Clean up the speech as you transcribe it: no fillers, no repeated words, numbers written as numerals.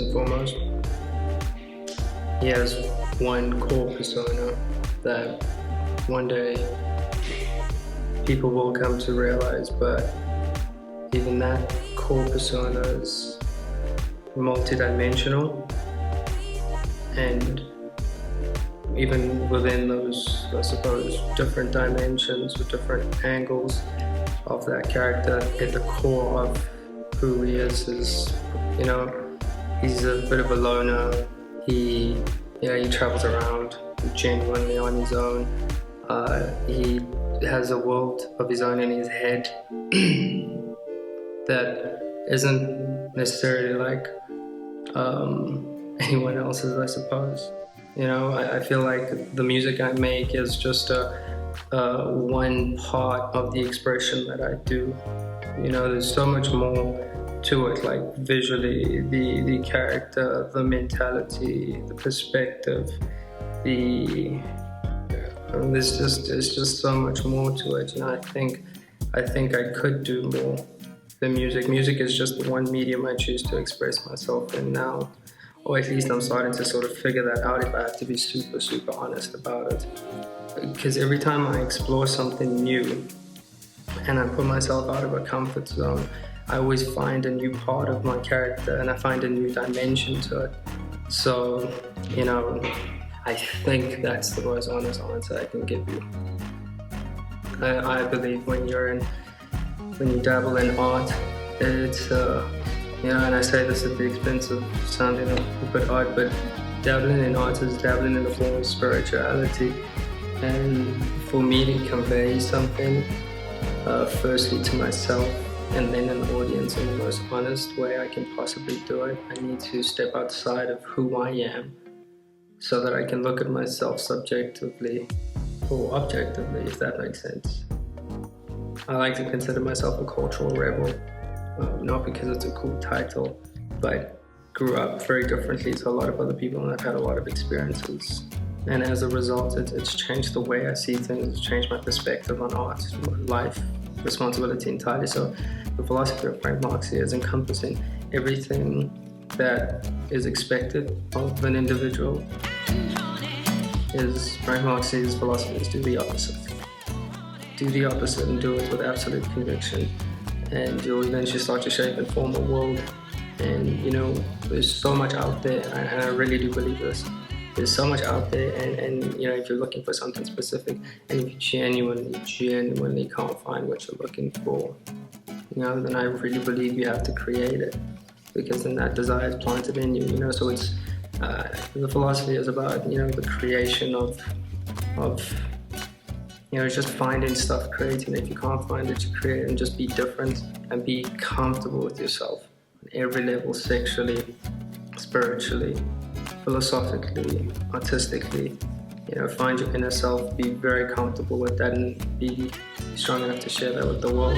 and foremost, he has one core persona that one day people will come to realize, but even that core persona is multidimensional, and even within those, I suppose, different dimensions or different angles of that character, at the core of who he is, he's a bit of a loner. He travels around genuinely on his own. He has a world of his own in his head that isn't necessarily like anyone else's, I suppose. I feel like the music I make is just one part of the expression that I do. There's so much more to it, like visually, the character, the mentality, the perspective, there's just so much more to it. I think I could do more than music. Music is just the one medium I choose to express myself in now. Or at least I'm starting to sort of figure that out, if I have to be super, super honest about it. Because every time I explore something new and I put myself out of a comfort zone, I always find a new part of my character and I find a new dimension to it. So, I think that's the most honest answer I can give you. I believe when you dabble in art, it's and I say this at the expense of sounding a bit odd, but dabbling in art is dabbling in a form of spirituality. And for me to convey something, firstly to myself and then an audience in the most honest way I can possibly do it, I need to step outside of who I am so that I can look at myself subjectively or objectively, if that makes sense. I like to consider myself a cultural rebel. Not because it's a cool title, but grew up very differently to a lot of other people, and I've had a lot of experiences. And as a result, it's changed the way I see things, it's changed my perspective on art, life, responsibility entirely. So the philosophy of Frank Marksy is encompassing everything that is expected of an individual. Frank Marksy's philosophy is do the opposite. Do the opposite and do it with absolute conviction. And you'll eventually start to shape and form a world. And there's so much out there, and I really do believe this. There's so much out there, and if you're looking for something specific, and if you genuinely can't find what you're looking for, then I really believe you have to create it, because then that desire is planted in you. So it's the philosophy is about the creation of it's just finding stuff, creating it. If you can't find it, you create it, and just be different and be comfortable with yourself on every level, sexually, spiritually, philosophically, artistically. Find your inner self, be very comfortable with that, and be strong enough to share that with the world.